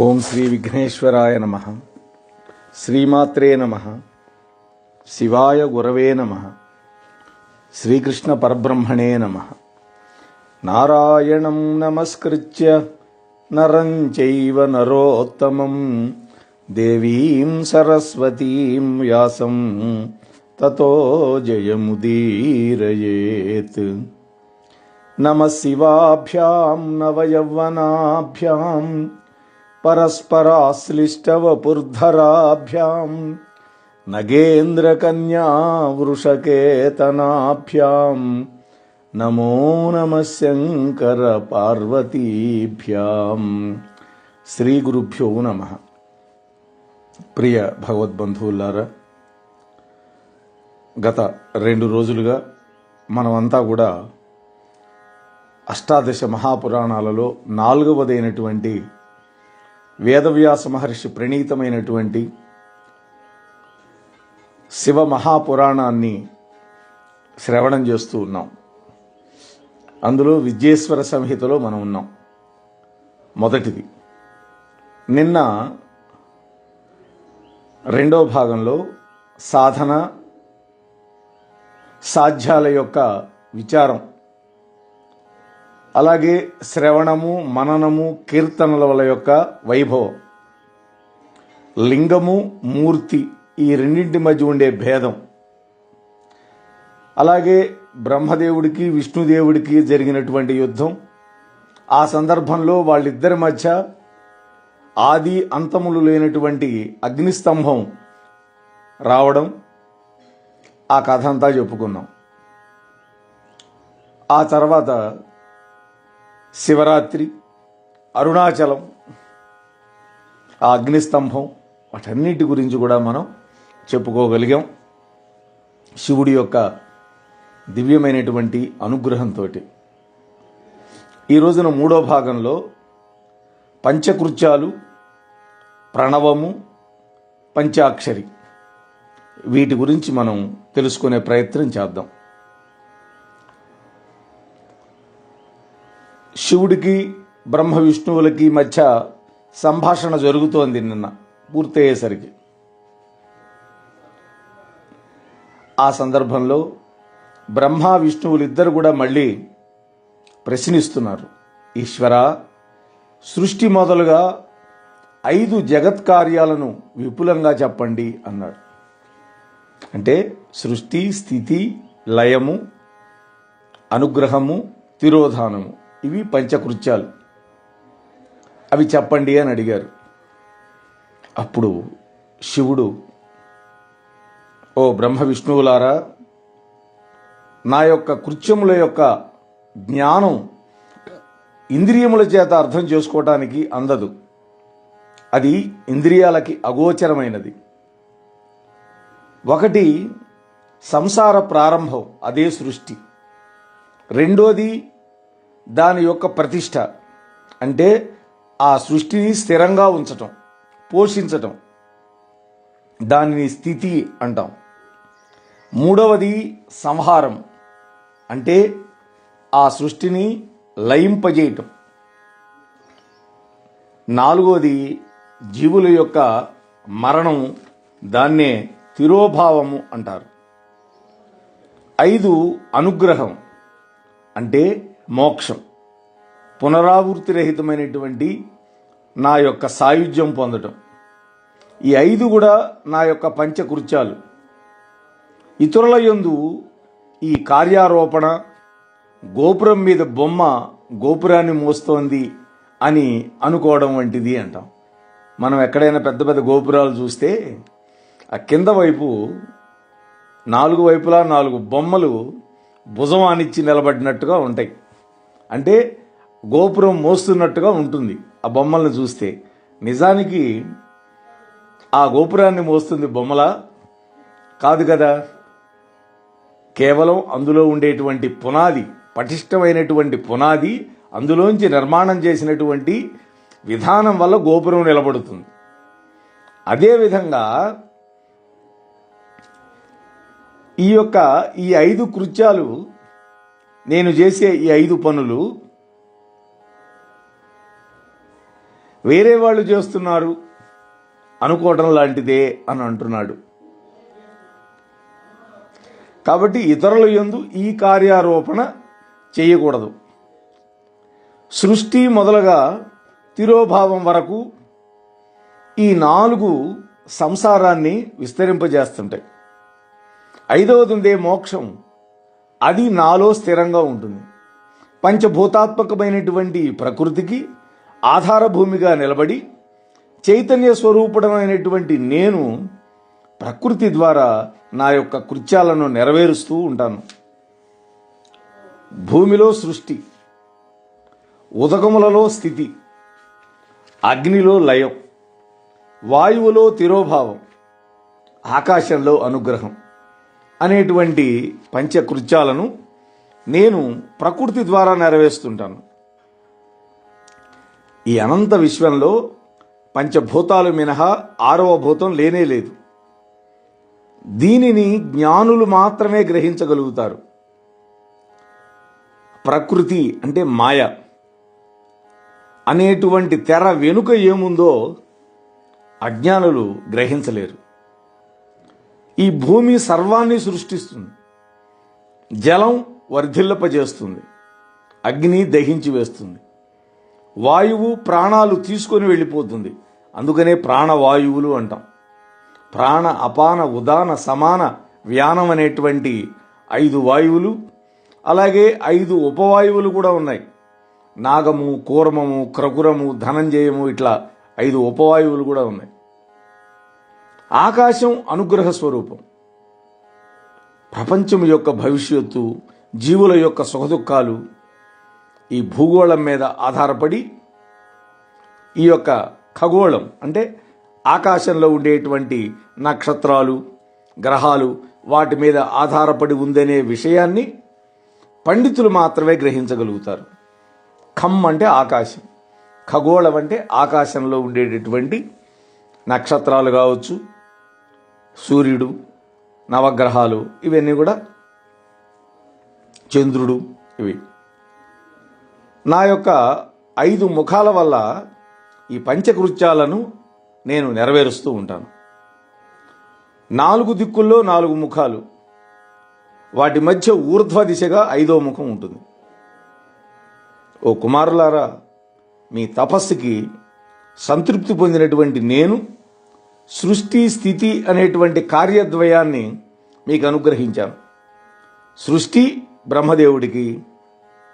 ఓం శ్రీ విఘ్నేశ్వరాయ నమః. శ్రీమాత్రే నమః. శివాయ గురవే నమః. శ్రీకృష్ణ పరబ్రహ్మణే నమః. నారాయణం నమస్కృత్య నరం చైవ నరోత్తమం దేవీం సరస్వతీం వ్యాసం తతో జయముదీరయేత్. నమః శివాభ్యాం నవయవ్వనాభ్యాం పరస్పరాశ్లిష్టవపుర్ధరాభ్యాం నగేంద్రకన్యా వృషకేతనాభ్యాం నమో నమః శంకర పార్వతీభ్యాం. శ్రీ గురుభ్యో నమః. ప్రియ భగవద్బంధువులారా, గత 2 రోజులుగా మనమంతా కూడా అష్టాదశ మహాపురాణాలలో 4వదైనటువంటి వేదవ్యాస మహర్షి ప్రణీతమైనటువంటి శివ మహాపురాణాన్ని శ్రవణం చేస్తూ ఉన్నాం. అందులో విద్యేశ్వర సంహితలో మనం ఉన్నాం. మొదటిది నిన్న 2వ భాగంలో సాధన సాధ్యాల యొక్క విచారం, అలాగే శ్రవణము మననము కీర్తనల వల్ల యొక్క వైభవం, లింగము మూర్తి ఈ రెండింటి మధ్య ఉండే భేదం, అలాగే బ్రహ్మదేవుడికి విష్ణుదేవుడికి జరిగినటువంటి యుద్ధం, ఆ సందర్భంలో వాళ్ళిద్దరి మధ్య ఆది అంతములు లేనటువంటి అగ్నిస్తంభం రావడం, ఆ కథ అంతా చెప్పుకున్నాం. ఆ తర్వాత శివరాత్రి, అరుణాచలం, ఆ అగ్నిస్తంభం, వాటన్నిటి గురించి కూడా మనం చెప్పుకోగలిగాం. శివుడి యొక్క దివ్యమైనటువంటి అనుగ్రహంతో ఈ రోజున 3వ భాగంలో పంచకృత్యాలు, ప్రణవము, పంచాక్షరి, వీటి గురించి మనం తెలుసుకునే ప్రయత్నం చేద్దాం. శివుడికి బ్రహ్మ విష్ణువులకి మధ్య సంభాషణ జరుగుతోంది. నిన్న పూర్తయ్యేసరికి ఆ సందర్భంలో బ్రహ్మ విష్ణువులిద్దరు కూడా మళ్ళీ ప్రశ్నిస్తున్నారు. ఈశ్వర, సృష్టి మొదలుగా 5 జగత్కార్యాలను విపులంగా చెప్పండి అన్నాడు. అంటే సృష్టి, స్థితి, లయము, అనుగ్రహము, తిరోధానము, ఇవి పంచకృత్యాలు. అవి చెప్పండి అని అడిగారు. అప్పుడు శివుడు, ఓ బ్రహ్మ విష్ణువులారా, నా యొక్క కృత్యముల యొక్క జ్ఞానం ఇంద్రియముల చేత అర్థం చేసుకోవటానికి అందదు. అది ఇంద్రియాలకి అగోచరమైనది. ఒకటి సంసార ప్రారంభం, అదే సృష్టి. రెండోది దాని యొక్క ప్రతిష్ట, అంటే ఆ సృష్టిని స్థిరంగా ఉంచటం, పోషించటం, దానిని స్థితి అంటాం. మూడవది సంహారం, అంటే ఆ సృష్టిని లయింపజేయటం. నాలుగవది జీవుల యొక్క మరణం, దాన్నే తిరోభావము అంటారు. 5 అనుగ్రహం, అంటే మోక్షం, పునరావృత్తి రహితమైనటువంటి నా యొక్క సాయుధ్యం పొందటం. ఈ 5 కూడా నా యొక్క పంచకృత్యాలు. ఇతరుల యందు ఈ కార్యారోపణ, గోపురం మీద బొమ్మ గోపురాన్ని మోస్తోంది అని అనుకోవడం వంటిది అంటాం. మనం ఎక్కడైనా పెద్ద పెద్ద గోపురాలు చూస్తే ఆ కింద వైపు 4 వైపులా 4 బొమ్మలు భుజం ఆనిచ్చి నిలబడినట్టుగా ఉంటాయి. అంటే గోపురం మోస్తున్నట్టుగా ఉంటుంది ఆ బొమ్మలను చూస్తే. నిజానికి ఆ గోపురాన్ని మోస్తుంది బొమ్మలా? కాదు కదా. కేవలం అందులో ఉండేటువంటి పునాది, పటిష్టమైనటువంటి పునాది, అందులోంచి నిర్మాణం చేసినటువంటి విధానం వల్ల గోపురం నిలబడుతుంది. అదేవిధంగా ఈ 5 కృత్యాలు, నేను చేసే ఈ 5 పనులు వేరే వాళ్ళు చేస్తున్నారు అనుకోవడం లాంటిదే అని అంటున్నాడు. కాబట్టి ఇతరుల యందు ఈ కార్యారోపణ చేయకూడదు. సృష్టి మొదలుగా తిరోభావం వరకు ఈ 4 సంసారాన్ని విస్తరింపజేస్తుంటాయి. 5వది ఉందే మోక్షం, అది నాలో స్థిరంగా ఉంటుంది. పంచభూతాత్మకమైనటువంటి ప్రకృతికి ఆధారభూమిగా నిలబడి చైతన్య స్వరూపుడమైనటువంటి నేను ప్రకృతి ద్వారా నా యొక్క కృత్యాలను నెరవేరుస్తూ ఉంటాను. భూమిలో సృష్టి, ఉదకములలో స్థితి, అగ్నిలో లయం, వాయువులో తిరోభావం, ఆకాశంలో అనుగ్రహం అనేటువంటి పంచకృత్యాలను నేను ప్రకృతి ద్వారా నెరవేరుస్తుంటాను. ఈ అనంత విశ్వంలో పంచభూతాలు మినహా 6వ భూతం లేనే లేదు. దీనిని జ్ఞానులు మాత్రమే గ్రహించగలుగుతారు. ప్రకృతి అంటే మాయ అనేటువంటి తెర వెనుక ఏముందో అజ్ఞానులు గ్రహించలేరు. ఈ భూమి సర్వాన్ని సృష్టిస్తుంది. జలం వర్ధిల్లపజేస్తుంది, అగ్ని దహించి వేస్తుంది, వాయువు ప్రాణాలు తీసుకొని వెళ్ళిపోతుంది. అందుకనే ప్రాణవాయువులు అంటాం. ప్రాణ, అపాన, ఉదాన, సమాన, వ్యానం అనేటువంటి 5 వాయువులు, అలాగే 5 ఉపవాయువులు కూడా ఉన్నాయి. నాగము, కూర్మము, క్రకురము, ధనంజయము, ఇట్లా 5 ఉపవాయువులు కూడా ఉన్నాయి. ఆకాశం అనుగ్రహ స్వరూపం. ప్రపంచం యొక్క భవిష్యత్తు, జీవుల యొక్క సుఖదుఖాలు ఈ భూగోళం మీద ఆధారపడి, ఈ యొక్క ఖగోళం అంటే ఆకాశంలో ఉండేటువంటి నక్షత్రాలు, గ్రహాలు వాటి మీద ఆధారపడి ఉందనే విషయాన్ని పండితులు మాత్రమే గ్రహించగలుగుతారు. ఖమ్ అంటే ఆకాశం, ఖగోళం అంటే ఆకాశంలో ఉండేటటువంటి నక్షత్రాలు కావచ్చు, సూర్యుడు, నవగ్రహాలు, ఇవన్నీ కూడా, చంద్రుడు, ఇవి. నా యొక్క 5 ముఖాల వల్ల ఈ పంచకృత్యాలను నేను నెరవేరుస్తూ ఉంటాను. 4 దిక్కుల్లో 4 ముఖాలు, వాటి మధ్య ఊర్ధ్వ దిశగా 5వ ముఖం ఉంటుంది. ఓ కుమారులారా, మీ తపస్సుకి సంతృప్తి పొందినటువంటి నేను సృష్టి, స్థితి అనేటువంటి కార్యద్వయాన్ని మీకు అనుగ్రహించాను. సృష్టి బ్రహ్మదేవుడికి,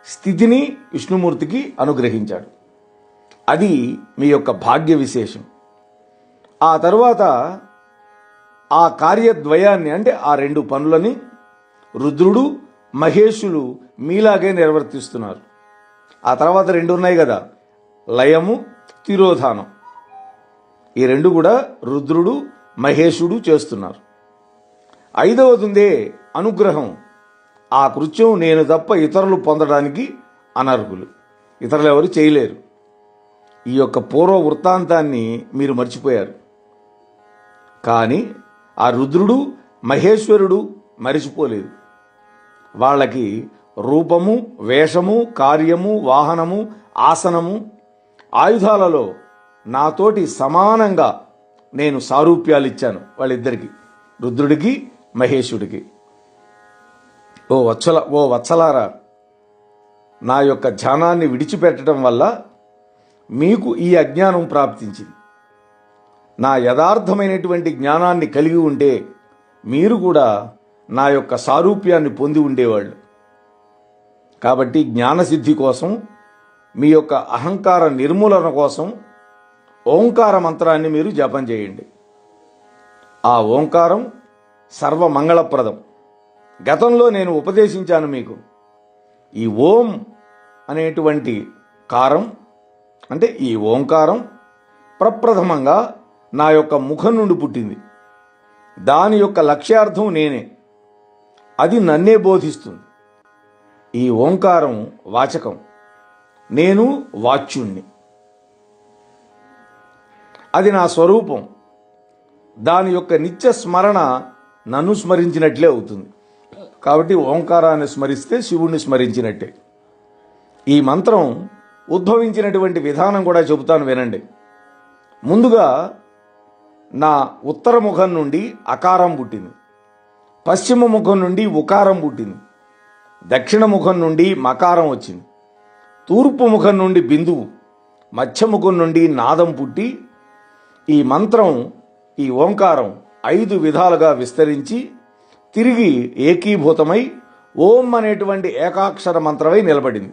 స్థితిని విష్ణుమూర్తికి అనుగ్రహించాడు. అది మీ యొక్క భాగ్య విశేషం. ఆ తరువాత ఆ కార్యద్వయాన్ని అంటే ఆ 2 పనులని రుద్రుడు, మహేశులు మీలాగే నిర్వర్తిస్తున్నారు. ఆ తర్వాత 2 ఉన్నాయి కదా, లయము, తిరోధానం. ఈ 2 కూడా రుద్రుడు, మహేశుడు చేస్తున్నారు. 5వది ఉందే అనుగ్రహం. ఆ కృత్యం నేను తప్ప ఇతరులు పొందడానికి అనర్హులు, ఇతరులు ఎవరు చేయలేరు. ఈ యొక్క పూర్వ వృత్తాంతాన్ని మీరు మర్చిపోయారు. కానీ ఆ రుద్రుడు, మహేశ్వరుడు మరిచిపోలేదు. వాళ్ళకి రూపము, వేషము, కార్యము, వాహనము, ఆసనము, ఆయుధాలలో నాతోటి సమానంగా నేను సారూప్యాలు ఇచ్చాను వాళ్ళిద్దరికీ, రుద్రుడికి, మహేశుడికి. ఓ వత్సలారా, నా యొక్క ధ్యానాన్ని విడిచిపెట్టడం వల్ల మీకు ఈ అజ్ఞానం ప్రాప్తించింది. నా యథార్థమైనటువంటి జ్ఞానాన్ని కలిగి ఉంటే మీరు కూడా నా యొక్క సారూప్యాన్ని పొంది ఉండేవాళ్ళు. కాబట్టి జ్ఞానసిద్ధి కోసం, మీ యొక్క అహంకార నిర్మూలన కోసం ఓంకార మంత్రాన్ని మీరు జపం చేయండి. ఆ ఓంకారం సర్వమంగళప్రదం. గతంలో నేను ఉపదేశించాను మీకు. ఈ ఓం అనేటువంటి కారం అంటే ఈ ఓంకారం ప్రప్రథమంగా నా యొక్క ముఖం నుండి పుట్టింది. దాని యొక్క లక్ష్యార్థం నేనే. అది నన్నే బోధిస్తుంది. ఈ ఓంకారం వాచకం, నేను వాచ్యుణ్ణి. అది నా స్వరూపం. దాని యొక్క నిత్య స్మరణ నన్ను స్మరించినట్లే అవుతుంది. కాబట్టి ఓంకారాన్ని స్మరిస్తే శివుణ్ణి స్మరించినట్టే. ఈ మంత్రం ఉద్భవించినటువంటి విధానం కూడా చెబుతాను వినండి. ముందుగా నా ఉత్తర ముఖం నుండి అకారం పుట్టింది, పశ్చిమ ముఖం నుండి ఉకారం పుట్టింది, దక్షిణ ముఖం నుండి మకారం వచ్చింది, తూర్పు ముఖం నుండి బిందువు, మధ్య ముఖం నుండి నాదం పుట్టి ఈ మంత్రం, ఈ ఓంకారం 5 విధాలుగా విస్తరించి తిరిగి ఏకీభూతమై ఓం అనేటువంటి ఏకాక్షర మంత్రమై నిలబడింది.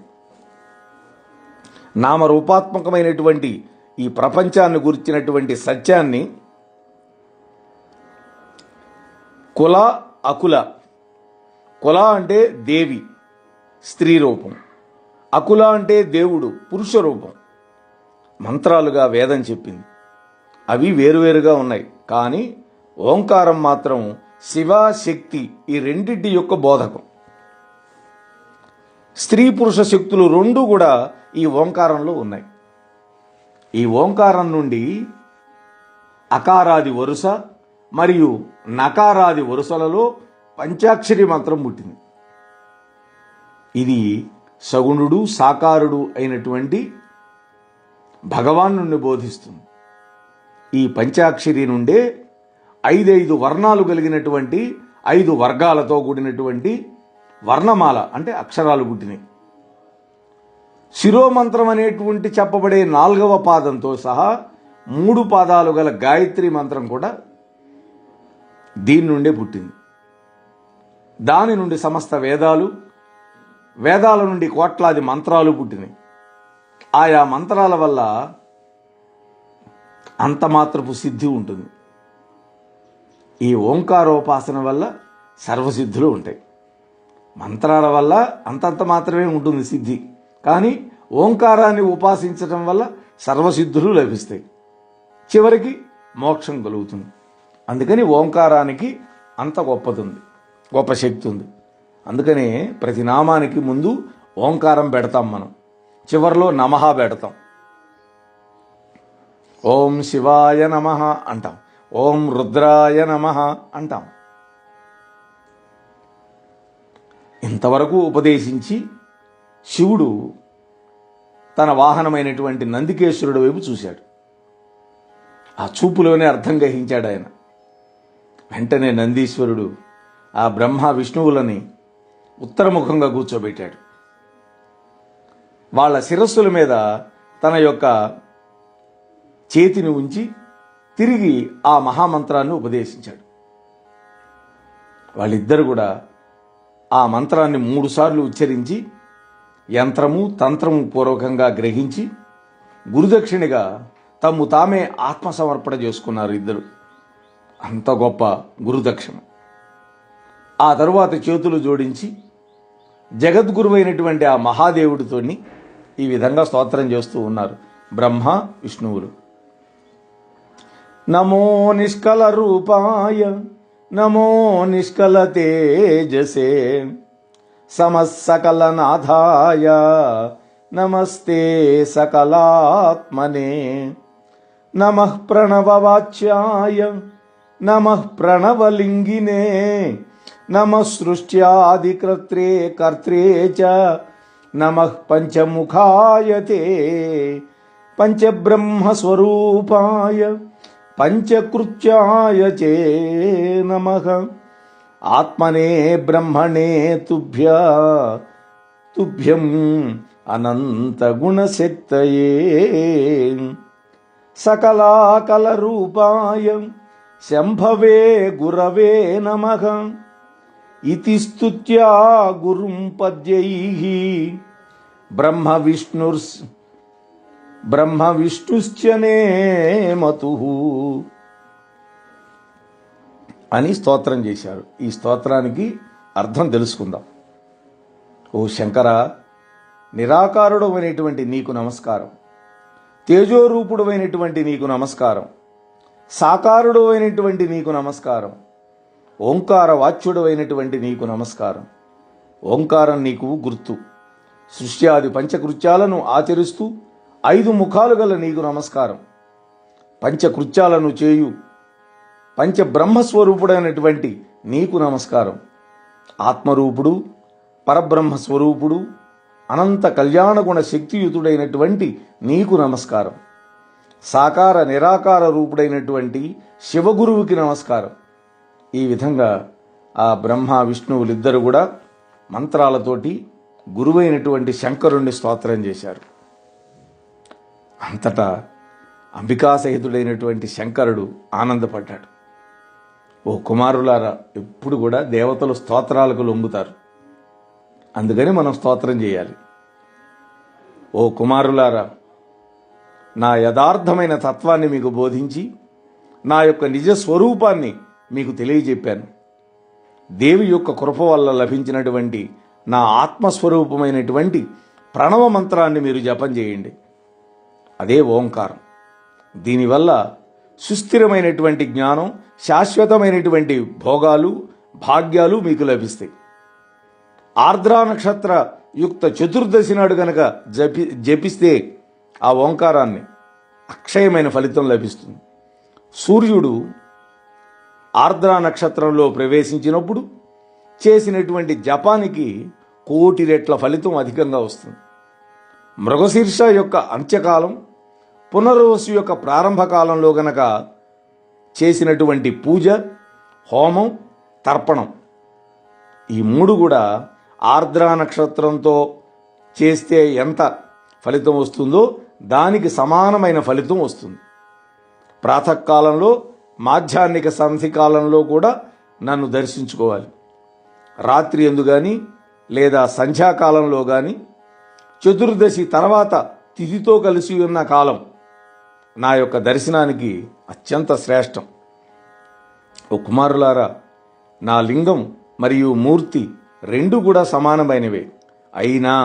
నామరూపాత్మకమైనటువంటి ఈ ప్రపంచాన్ని గురించినటువంటి సత్యాన్ని కుల అకుల, కుల అంటే దేవి స్త్రీ రూపం, అకుల అంటే దేవుడు పురుష రూపం మంత్రాలుగా వేదం చెప్పింది. అవి వేరువేరుగా ఉన్నాయి, కానీ ఓంకారం మాత్రం శివ శక్తి ఈ రెండింటి యొక్క బోధకం. స్త్రీ పురుష శక్తులు రెండూ కూడా ఈ ఓంకారంలో ఉన్నాయి. ఈ ఓంకారం నుండి అకారాది వరుస మరియు నకారాది వరుసలలో పంచాక్షరి మంత్రం పుట్టింది. ఇది సగుణుడు సాకారుడు అయినటువంటి భగవాన్ నుండి బోధిస్తుంది. ఈ పంచాక్షరి నుండే 5 వర్ణాలు కలిగినటువంటి 5 వర్గాలతో కూడినటువంటి వర్ణమాల అంటే అక్షరాలు పుట్టినాయి. శిరోమంత్రం అనేటువంటి చెప్పబడే 4వ పాదంతో సహా 3 పాదాలు గల గాయత్రి మంత్రం కూడా దీని నుండే పుట్టింది. దాని నుండి సమస్త వేదాలు, వేదాల నుండి కోట్లాది మంత్రాలు పుట్టినాయి. ఆయా మంత్రాల వల్ల అంతమాత్రపు సిద్ధి ఉంటుంది. ఈ ఓంకారోపాసన వల్ల సర్వసిద్ధులు ఉంటాయి. మంత్రాల వల్ల అంతంత మాత్రమే ఉంటుంది సిద్ధి, కానీ ఓంకారాన్ని ఉపాసించడం వల్ల సర్వసిద్ధులు లభిస్తాయి, చివరికి మోక్షం కలుగుతుంది. అందుకని ఓంకారానికి అంత గొప్ప శక్తి ఉంది. అందుకనే ప్రతి నామానికి ముందు ఓంకారం పెడతాం, మనం చివరిలో నమః పెడతాం. ఓం శివాయ నమః అంటాం, ఓం రుద్రాయ నమః అంటాం. ఇంతవరకు ఉపదేశించి శివుడు తన వాహనమైనటువంటి నందికేశ్వరుడి వైపు చూశాడు. ఆ చూపులోనే అర్థం గ్రహించాడు ఆయన. వెంటనే నందీశ్వరుడు ఆ బ్రహ్మ విష్ణువులని ఉత్తరముఖంగా కూర్చోబెట్టాడు. వాళ్ళ శిరస్సుల మీద తన యొక్క చేతిని ఉంచి తిరిగి ఆ మహామంత్రాన్ని ఉపదేశించాడు. వాళ్ళిద్దరు కూడా ఆ మంత్రాన్ని 3 సార్లు ఉచ్చరించి యంత్రము తంత్రము పూర్వకంగా గ్రహించి గురుదక్షిణగా తమ్ము తామే ఆత్మసమర్పణ చేసుకున్నారు ఇద్దరు. అంత గొప్ప గురుదక్షిణ. ఆ తరువాత చేతులు జోడించి జగద్గురువైనటువంటి ఆ మహాదేవుడితోని ఈ విధంగా స్తోత్రం చేస్తూ ఉన్నారు బ్రహ్మ విష్ణువులు. నమో నిష్కల రూపాయ నమో నిష్కల తేజసే సమస్సకల నాథాయ నమస్తే సకలాత్మనే నమః ప్రణవవాచ్యాయ నమః ప్రణవలింగినే నమః సృష్ట్యాదికర్త్రే కర్త్రే చ నమః పంచముఖాయ తే పంచబ్రహ్మస్వరూపాయ పంచకృత్యాయ చే నమః ఆత్మనే బ్రహ్మణే తుభ్యం అనంతగుణశక్తయే సకలాకల రూపాయ శంభవే గురవే నమః ఇతి స్తుత్యా గురుం పద్యైః బ్రహ్మ విష్ణుశ్చనే మతుః అని స్తోత్రం చేశారు. ఈ స్తోత్రానికి అర్థం తెలుసుకుందాం. ఓ శంకర, నిరాకారుడు అయినటువంటి నీకు నమస్కారం, తేజోరూపుడు అయినటువంటి నీకు నమస్కారం, సాకారుడు అయినటువంటి నీకు నమస్కారం, ఓంకార వాచ్యుడు అయినటువంటి నీకు నమస్కారం. ఓంకారం నీకు గుర్తు. సృష్ట్యాది పంచకృత్యాలను ఆచరిస్తూ 5 ముఖాలు గల నీకు నమస్కారం. పంచకృత్యాలను చేయు పంచబ్రహ్మస్వరూపుడైనటువంటి నీకు నమస్కారం. ఆత్మరూపుడు, పరబ్రహ్మస్వరూపుడు, అనంత కళ్యాణగుణ శక్తియుతుడైనటువంటి నీకు నమస్కారం. సాకార నిరాకార రూపుడైనటువంటి శివగురువుకి నమస్కారం. ఈ విధంగా ఆ బ్రహ్మ విష్ణువులిద్దరూ కూడా మంత్రాలతోటి గురువైనటువంటి శంకరుణ్ణి స్తోత్రం చేశారు. అంతటా అంబికాసహితుడైనటువంటి శంకరుడు ఆనందపడ్డాడు. ఓ కుమారులారా, ఎప్పుడు కూడా దేవతలు స్తోత్రాలకు లొంగుతారు, అందుకని మనం స్తోత్రం చేయాలి. ఓ కుమారులారా, నా యథార్థమైన తత్వాన్ని మీకు బోధించి నా యొక్క నిజ స్వరూపాన్ని మీకు తెలియజెప్పాను. దేవి యొక్క కృప వల్ల లభించినటువంటి నా ఆత్మస్వరూపమైనటువంటి ప్రణవ మంత్రాన్ని మీరు జపం చేయండి. అదే ఓంకారం. దీనివల్ల సుస్థిరమైనటువంటి జ్ఞానం, శాశ్వతమైనటువంటి భోగాలు, భాగ్యాలు మీకు లభిస్తాయి. ఆర్ద్రా నక్షత్ర యుక్త చతుర్దశి నాడు గనక జపిస్తే ఆ ఓంకారాన్ని అక్షయమైన ఫలితం లభిస్తుంది. సూర్యుడు ఆర్ద్రా నక్షత్రంలో ప్రవేశించినప్పుడు చేసినటువంటి జపానికి 1,000,000 రెట్ల ఫలితం అధికంగా వస్తుంది. మృగశీర్ష యొక్క అంత్యకాలం, పునర్వసు యొక్క ప్రారంభ కాలంలో గనక చేసినటువంటి పూజ, హోమం, తర్పణం, ఈ 3 కూడా ఆర్ద్రా నక్షత్రంతో చేస్తే ఎంత ఫలితం వస్తుందో దానికి సమానమైన ఫలితం వస్తుంది. ప్రాతకాలంలో, మాధ్యాహ్నిక సంధికాలంలో కూడా నన్ను దర్శించుకోవాలి. రాత్రి ఎందు కానీ లేదా సంధ్యాకాలంలో కానీ చతుర్దశి తర్వాత తిథితో కలిసి ఉన్న కాలం నా యొక్క దర్శనానికి అత్యంత శ్రేష్టం. ఓ కుమారులారా, నా లింగం మరియు మూర్తి 2 కూడా సమానమైనవే. అయినా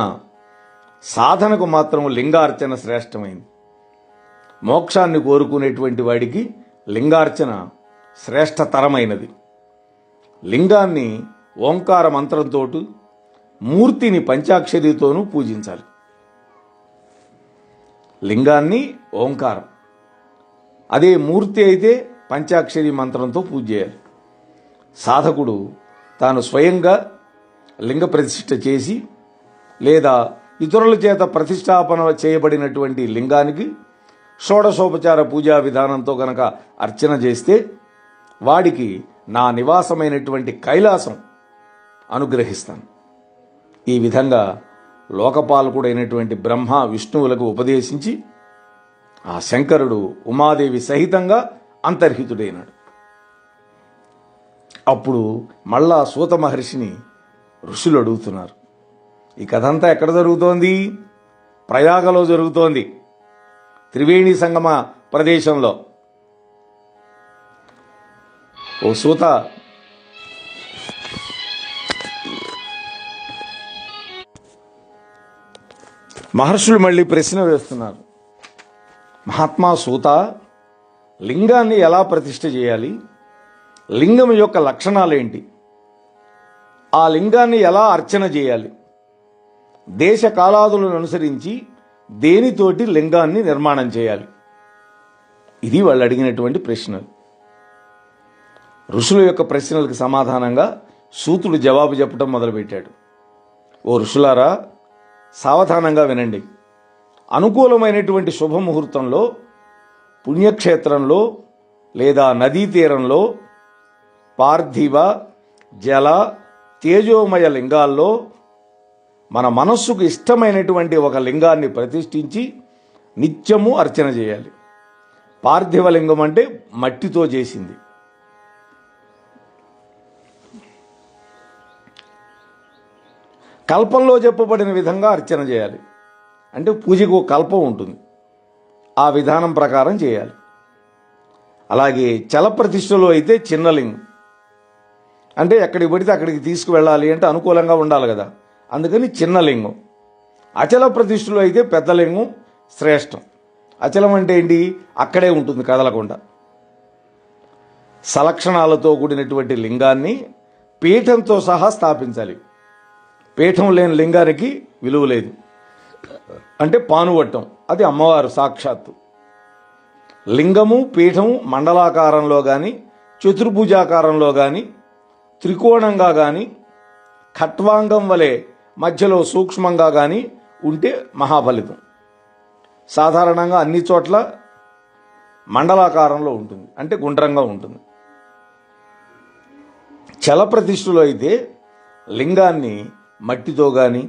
సాధనకు మాత్రం లింగార్చన శ్రేష్టమైంది. మోక్షాన్ని కోరుకునేటువంటి వాడికి లింగార్చన శ్రేష్టతరమైనది. లింగాన్ని ఓంకార మంత్రంతో, మూర్తిని పంచాక్షరితోనూ పూజించాలి. లింగాన్ని ఓంకారం, అదే మూర్తి అయితే పంచాక్షరి మంత్రంతో పూజ చేయాలి. సాధకుడు తాను స్వయంగా లింగ ప్రతిష్ఠ చేసి లేదా ఇతరుల చేత ప్రతిష్టాపన చేయబడినటువంటి లింగానికి షోడశోపచార పూజా విధానంతో గనక అర్చన చేస్తే వాడికి నా నివాసమైనటువంటి కైలాసం అనుగ్రహిస్తాను. ఈ విధంగా లోకపాలకుడైనటువంటి బ్రహ్మ విష్ణువులకు ఉపదేశించి ఆ శంకరుడు ఉమాదేవి సహితంగా అంతర్హితుడైనాడు. అప్పుడు మళ్ళా సూత మహర్షిని ఋషులు అడుగుతున్నారు, ఈ కథ అంతా ఎక్కడ జరుగుతోంది? ప్రయాగలో జరుగుతోంది, త్రివేణి సంగమ ప్రదేశంలో. ఓ సూత, మహర్షులు మళ్ళీ ప్రశ్న వేస్తున్నారు. మహాత్మా సూత, లింగాన్ని ఎలా ప్రతిష్ఠ చేయాలి? లింగం యొక్క లక్షణాలేంటి? ఆ లింగాన్ని ఎలా అర్చన చేయాలి? దేశ కాలాదులను అనుసరించి దేనితోటి లింగాన్ని నిర్మాణం చేయాలి? ఇది వాళ్ళు అడిగినటువంటి ప్రశ్నలు. ఋషుల యొక్క ప్రశ్నలకు సమాధానంగా సూతుడు జవాబు చెప్పడం మొదలుపెట్టాడు. ఓ ఋషులారా, సావధానంగా వినండి. అనుకూలమైనటువంటి శుభముహూర్తంలో, పుణ్యక్షేత్రంలో లేదా నదీ తీరంలో పార్థివ, జల, తేజోమయ లింగాల్లో మన మనస్సుకు ఇష్టమైనటువంటి ఒక లింగాన్ని ప్రతిష్ఠించి నిత్యము అర్చన చేయాలి. పార్థివ లింగం అంటే మట్టితో చేసింది. కల్పంలో చెప్పబడిన విధంగా అర్చన చేయాలి. అంటే పూజకు ఒక కల్పం ఉంటుంది, ఆ విధానం ప్రకారం చేయాలి. అలాగే చలప్రతిష్ఠలో అయితే చిన్న లింగం, అంటే ఎక్కడికి పడితే అక్కడికి తీసుకువెళ్ళాలి అంటే అనుకూలంగా ఉండాలి కదా, అందుకని చిన్న లింగం. అచల ప్రతిష్ఠలో అయితే పెద్ద లింగం శ్రేష్టం. అచలం అంటే ఏంటి? అక్కడే ఉంటుంది, కదలకుండా. సలక్షణాలతో కూడినటువంటి లింగాన్ని పీఠంతో సహా స్థాపించాలి. పీఠం లేని లింగానికి విలువ లేదు. అంటే పానువట్టం, అది అమ్మవారు సాక్షాత్తు. లింగము, పీఠము మండలాకారంలో కానీ, చతుర్భుజాకారంలో కానీ, త్రికోణంగా కానీ, ఖట్వాంగం వలె మధ్యలో సూక్ష్మంగా కానీ ఉంటే మహాఫలితం. సాధారణంగా అన్ని చోట్ల మండలాకారంలో ఉంటుంది, అంటే గుండ్రంగా ఉంటుంది. చలప్రతిష్ఠలో అయితే లింగాన్ని మట్టితో కానీ,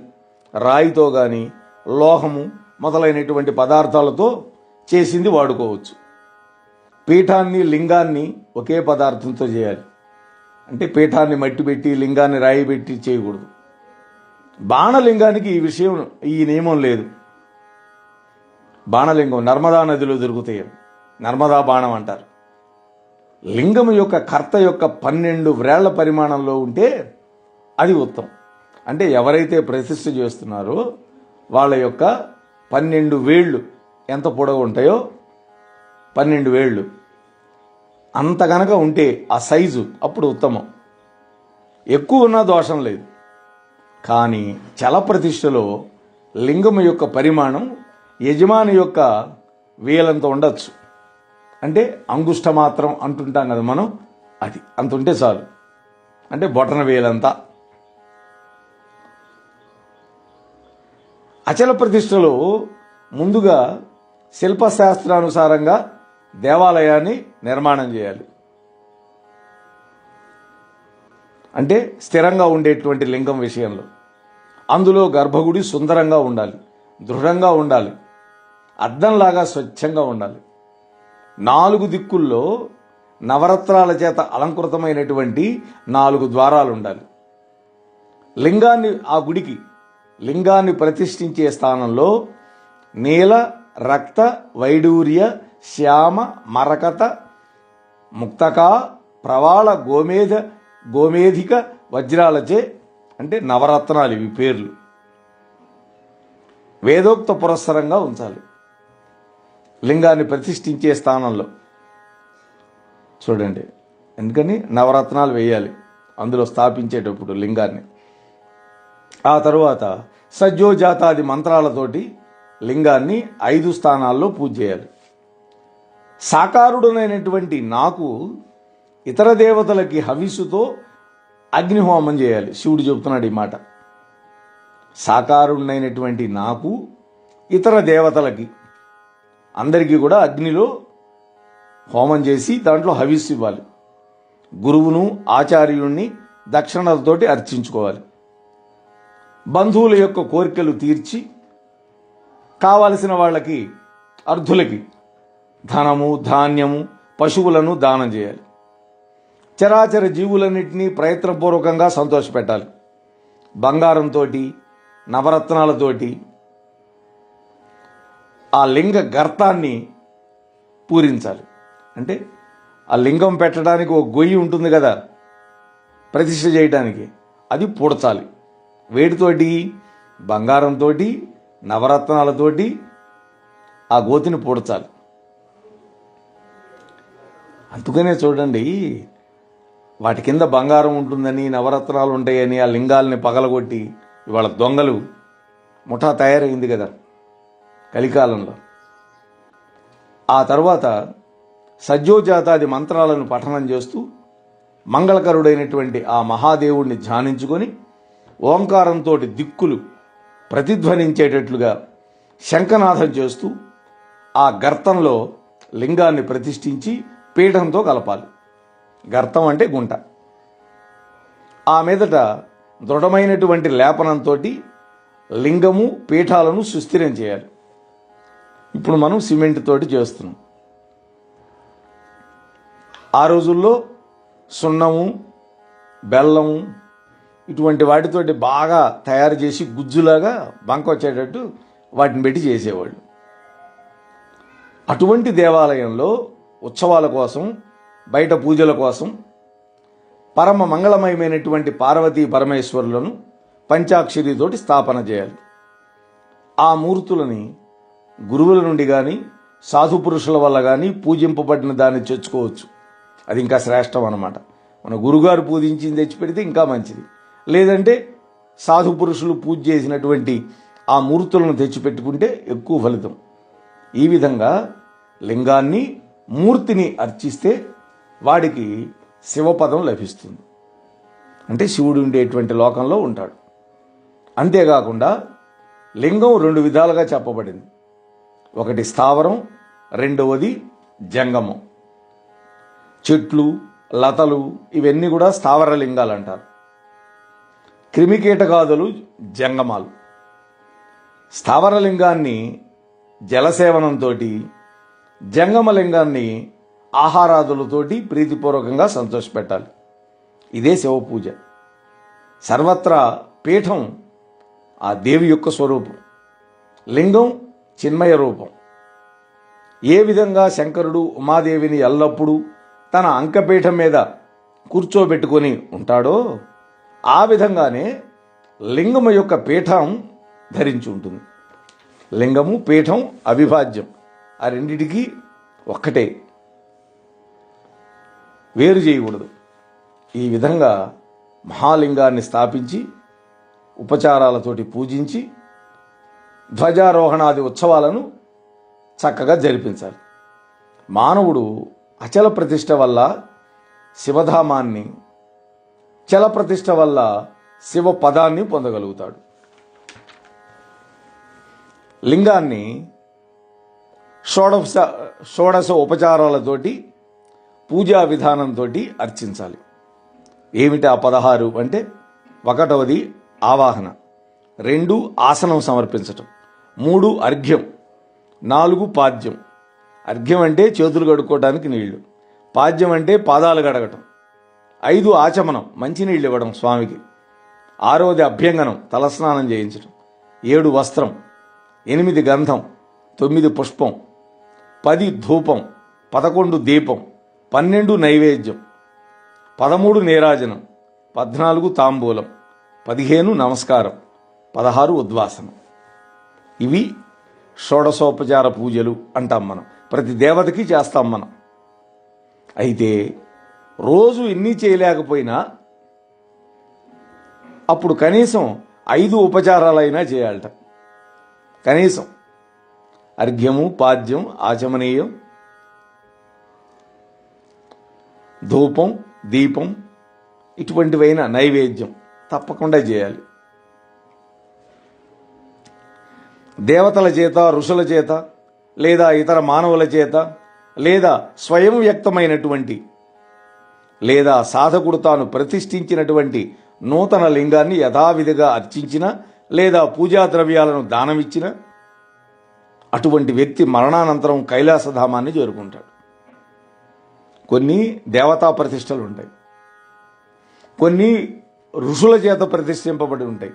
రాయితో కానీ, లోహము మొదలైనటువంటి పదార్థాలతో చేసింది వాడుకోవచ్చు. పీఠాన్ని, లింగాన్ని ఒకే పదార్థంతో చేయాలి. అంటే పీఠాన్ని మట్టి పెట్టి, లింగాన్ని రాయి పెట్టి చేయకూడదు. బాణలింగానికి ఈ నియమం లేదు. బాణలింగం నర్మదా నదిలో దొరుకుతాయి, నర్మదా బాణం అంటారు. లింగం యొక్క కర్త యొక్క 12 వ్రేళ్ల పరిమాణంలో ఉంటే అది ఉత్తమం. అంటే ఎవరైతే ప్రతిష్ఠ చేస్తున్నారో వాళ్ళ యొక్క 12 వేళ్ళు ఎంత పొడవు ఉంటాయో 12 వేళ్ళు అంత గనక ఉంటే ఆ సైజు అప్పుడు ఉత్తమం. ఎక్కువ ఉన్నా దోషం లేదు. కానీ చలప్రతిష్ఠలో లింగం యొక్క పరిమాణం యజమాని యొక్క వేలంత ఉండొచ్చు. అంటే అంగుష్ట మాత్రం అంటుంటాం కదా మనం, అది అంత ఉంటే చాలు. అంటే బొటన వేలంతా. అచల ప్రతిష్టలో ముందుగా శిల్పశాస్త్రానుసారంగా దేవాలయాన్ని నిర్మాణం చేయాలి. అంటే స్థిరంగా ఉండేటువంటి లింగం విషయంలో అందులో గర్భగుడి సుందరంగా ఉండాలి, దృఢంగా ఉండాలి, అద్దంలాగా స్వచ్ఛంగా ఉండాలి. 4 దిక్కుల్లో నవరత్నాల చేత అలంకృతమైనటువంటి 4 ద్వారాలు ఉండాలి. ఆ గుడికి లింగాన్ని ప్రతిష్ఠించే స్థానంలో నీల, రక్త, వైడూర్య, శ్యామ, మరకత, ముక్తక, ప్రవాళ, గోమేధిక వజ్రాలచే, అంటే నవరత్నాలు ఇవి పేర్లు, వేదోక్త పురస్సరంగా ఉంచాలి. లింగాన్ని ప్రతిష్ఠించే స్థానంలో చూడండి, ఎందుకని నవరత్నాలు వేయాలి అందులో స్థాపించేటప్పుడు లింగాన్ని. ఆ తరువాత సజ్జోజాతాది మంత్రాలతోటి లింగాన్ని 5 స్థానాల్లో పూజ చేయాలి. సాకారుడునైనటువంటి నాకు ఇతర దేవతలకి హవిస్సుతో అగ్నిహోమం చేయాలి. శివుడు చెబుతున్నాడు ఈ మాట. సాకారుడునైనటువంటి నాకు ఇతర దేవతలకి అందరికీ కూడా అగ్నిలో హోమం చేసి దాంట్లో హవిస్సు ఇవ్వాలి. గురువును, ఆచార్యుణ్ణి దక్షిణలతోటి అర్చించుకోవాలి. బంధువుల యొక్క కోరికలు తీర్చి కావలసిన వాళ్ళకి, అర్ధులకి ధనము, ధాన్యము, పశువులను దానం చేయాలి. చరాచర జీవులన్నింటినీ ప్రయత్నపూర్వకంగా సంతోషపెట్టాలి. బంగారంతో, నవరత్నాలతోటి ఆ లింగ గర్తాన్ని పూరించాలి. అంటే ఆ లింగం పెట్టడానికి ఒక గొయ్యి ఉంటుంది కదా ప్రతిష్ఠ చేయడానికి, అది పూడ్చాలి. వేటితోటి? బంగారంతో, నవరత్నాలతోటి ఆ గోతిని పూడ్చాలి. అందుకనే చూడండి, వాటి కింద బంగారం ఉంటుందని, నవరత్నాలు ఉంటాయని ఆ లింగాలని పగలగొట్టి ఇవాళ దొంగలు ముఠా తయారైంది కదా కలికాలంలో. ఆ తర్వాత సజ్జోజాతాది మంత్రాలను పఠనం చేస్తూ మంగళకరుడైనటువంటి ఆ మహాదేవుడిని ధ్యానించుకొని ఓంకారంతో దిక్కులు ప్రతిధ్వనించేటట్లుగా శంఖనాదం చేస్తూ ఆ గర్తంలో లింగాన్ని ప్రతిష్ఠించి పీఠంతో కలపాలి. గర్తం అంటే గుంట. ఆ మీదట దృఢమైనటువంటి లేపనంతో లింగము, పీఠాలను సుస్థిరం చేయాలి. ఇప్పుడు మనం సిమెంట్ తోటి చేస్తున్నాం. ఆ రోజుల్లో సున్నము, బెల్లము ఇటువంటి వాటితోటి బాగా తయారు చేసి గుజ్జులాగా బంక వచ్చేటట్టు వాటిని పెట్టి చేసేవాళ్ళు. అటువంటి దేవాలయంలో ఉత్సవాల కోసం, బయట పూజల కోసం పరమ మంగళమయమైనటువంటి పార్వతీ పరమేశ్వరులను పంచాక్షరితోటి స్థాపన చేయాలి. ఆ మూర్తులని గురువుల నుండి కానీ, సాధు పురుషుల వల్ల కానీ పూజింపబడిన దాన్ని తెచ్చుకోవచ్చు. అది ఇంకా శ్రేష్టం అన్నమాట. మన గురుగారు పూజించింది తెచ్చిపెడితే ఇంకా మంచిది. లేదంటే సాధు పురుషులు పూజ చేసినటువంటి ఆ మూర్తులను తెచ్చిపెట్టుకుంటే ఎక్కువ ఫలితం. ఈ విధంగా లింగాన్ని, మూర్తిని అర్చిస్తే వాడికి శివపదం లభిస్తుంది. అంటే శివుడు ఉండేటువంటి లోకంలో ఉంటాడు. అంతేకాకుండా లింగం 2 విధాలుగా చెప్పబడింది. ఒకటి స్థావరం, రెండవది జంగమం. చెట్లు, లతలు ఇవన్నీ కూడా స్థావర లింగాలు అంటారు. క్రిమికీటకాదులు జంగమాలు. స్థావర లింగాన్ని జలసేవనంతో, జంగమలింగాన్ని ఆహారాదులతోటి ప్రీతిపూర్వకంగా సంతోషపెట్టాలి. ఇదే శివపూజ. సర్వత్రా పీఠం ఆ దేవి యొక్క స్వరూపం, లింగం చిన్మయ రూపం. ఏ విధంగా శంకరుడు ఉమాదేవిని ఎల్లప్పుడూ తన అంకపీఠం మీద కూర్చోబెట్టుకొని ఉంటాడో ఆ విధంగానే లింగము యొక్క పీఠం ధరించి ఉంటుంది. లింగము పీఠం అవిభాజ్యం. ఆ రెండిటికి ఒక్కటే, వేరు చేయకూడదు. ఈ విధంగా మహాలింగాన్ని స్థాపించి ఉపచారాలతోటి పూజించి ధ్వజారోహణాది ఉత్సవాలను చక్కగా జరిపించాలి. మానవుడు అచల ప్రతిష్ఠ వల్ల శివధామాన్ని, చల ప్రతిష్ఠ వల్ల శివ పదాన్ని పొందగలుగుతాడు. లింగాన్ని షోడశ ఉపచారాలతోటి పూజా విధానంతో అర్చించాలి. ఏమిటి ఆ 16 అంటే, 1వది ఆవాహన, 2 ఆసనం సమర్పించటం, 3 అర్ఘ్యం, 4 పాద్యం. అర్ఘ్యం అంటే చేతులు కడుక్కోవడానికి నీళ్లు, పాద్యం అంటే పాదాలు కడగటం, 5 ఆచమనం మంచినీళ్ళు ఇవ్వడం స్వామికి, 6వది అభ్యంగనం తలస్నానం చేయించడం, 7 వస్త్రం, 8 గంధం, 9 పుష్పం, 10 ధూపం, 11 దీపం, 12 నైవేద్యం, 13 నీరాజనం, 14 తాంబూలం, 15 నమస్కారం, 16 ఉద్వాసనం. ఇవి షోడశోపచార పూజలు అంటాం మనం. ప్రతి దేవతకి చేస్తాం మనం. అయితే రోజు ఇన్ని చేయలేకపోయినా అప్పుడు కనీసం 5 ఉపచారాలైనా చేయాలట. కనీసం అర్ఘ్యము, పాద్యం, ఆచమనీయం, ధూపం, దీపం ఇటువంటివైన నైవేద్యం తప్పకుండా చేయాలి. దేవతల చేత, ఋషుల చేత, లేదా ఇతర మానవుల చేత, లేదా స్వయం వ్యక్తమైనటువంటి, లేదా సాధకుడు తాను ప్రతిష్ఠించినటువంటి నూతన లింగాన్ని యథావిధిగా అర్చించిన, లేదా పూజా ద్రవ్యాలను దానమిచ్చిన అటువంటి వ్యక్తి మరణానంతరం కైలాసధామాన్ని చేరుకుంటాడు. కొన్ని దేవతా ప్రతిష్టలు ఉంటాయి, కొన్ని ఋషుల చేత ప్రతిష్ఠింపబడి ఉంటాయి.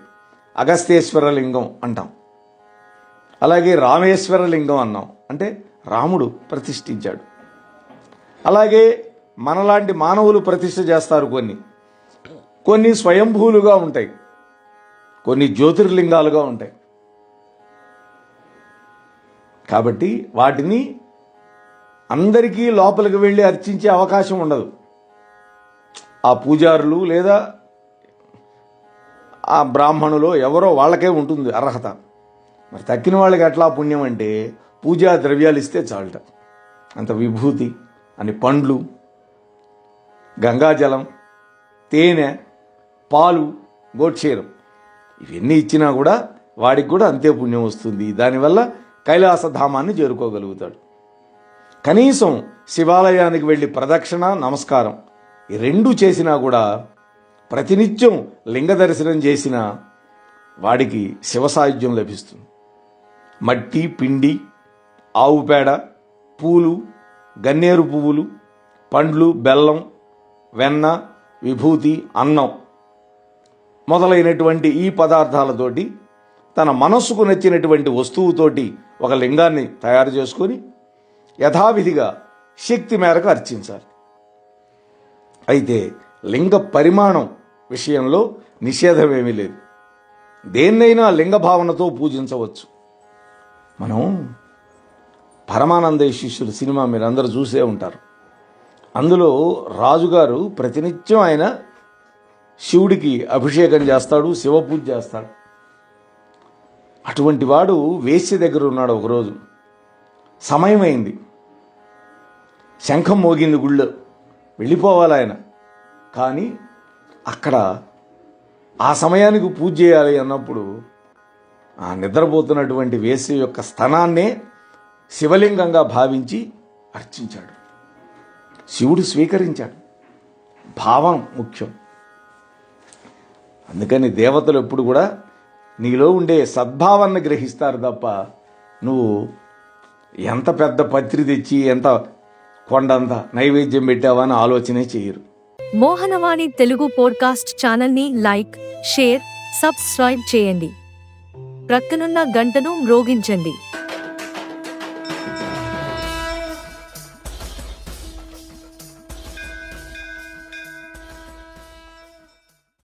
అగస్త్యేశ్వర లింగం అంటాం, అలాగే రామేశ్వర లింగం అన్నాం, అంటే రాముడు ప్రతిష్ఠించాడు. అలాగే మనలాంటి మానవులు ప్రతిష్ఠ చేస్తారు. కొన్ని స్వయంభూలుగా ఉంటాయి, కొన్ని జ్యోతిర్లింగాలుగా ఉంటాయి. కాబట్టి వాటిని అందరికీ లోపలికి వెళ్ళి అర్చించే అవకాశం ఉండదు. ఆ పూజారులు లేదా ఆ బ్రాహ్మణులు ఎవరో వాళ్ళకే ఉంటుంది అర్హత. మరి తక్కిన వాళ్ళకి ఎట్లా పుణ్యం అంటే, పూజా ద్రవ్యాలు ఇస్తే చాలట. అంత విభూతి అని పండ్లు, గంగాజలం, తేనె, పాలు, గోక్షీరం ఇవన్నీ ఇచ్చినా కూడా వాడికి కూడా అంతే పుణ్యం వస్తుంది. దానివల్ల కైలాసధామాన్ని చేరుకోగలుగుతాడు. కనీసం శివాలయానికి వెళ్ళి ప్రదక్షిణ, నమస్కారం ఈ 2 చేసినా కూడా, ప్రతినిత్యం లింగ దర్శనం చేసినా వాడికి శివసాయుధ్యం లభిస్తుంది. మట్టి, పిండి, ఆవు పేడ, పూలు, గన్నేరు పువ్వులు, పండ్లు, బెల్లం, వెన్న, విభూతి, అన్నం మొదలైనటువంటి ఈ పదార్థాలతోటి తన మనస్సుకు నచ్చినటువంటి వస్తువుతోటి ఒక లింగాన్ని తయారు చేసుకొని యథావిధిగా శక్తి మేరకు అర్చించాలి. అయితే లింగ పరిమాణం విషయంలో నిషేధమేమీ లేదు. దేన్నైనా లింగ భావనతో పూజించవచ్చు. మనం పరమానందయ్య శిష్యులు సినిమా మీరందరూ చూసే ఉంటారు. అందులో రాజుగారు ప్రతినిత్యం ఆయన శివుడికి అభిషేకం చేస్తాడు, శివ పూజ చేస్తాడు. అటువంటి వాడు వేశ్య దగ్గర ఉన్నాడు. ఒకరోజు సమయం అయింది, శంఖం మోగింది, గుళ్ళో వెళ్ళిపోవాలి ఆయన. కానీ అక్కడ ఆ సమయానికి పూజ చేయాలి అన్నప్పుడు ఆ నిద్రపోతున్నటువంటి వేశ్య యొక్క స్థనాన్నే శివలింగంగా భావించి అర్చించాడు. శివుడు స్వీకరించాడు. భావం ముఖ్యం. అందుకని దేవతలు ఎప్పుడు కూడా నీలో ఉండే సద్భావాన్ని గ్రహిస్తారు తప్ప నువ్వు ఎంత పెద్ద పత్రి తెచ్చి ఎంత కొండంత నైవేద్యం పెట్టావని ఆలోచనే చేయరు. మోహనవాణి తెలుగు పోడ్కాస్ట్ ఛానల్ని లైక్, షేర్, సబ్స్క్రైబ్ చేయండి. ప్రక్కనున్న గంటను మ్రోగించండి.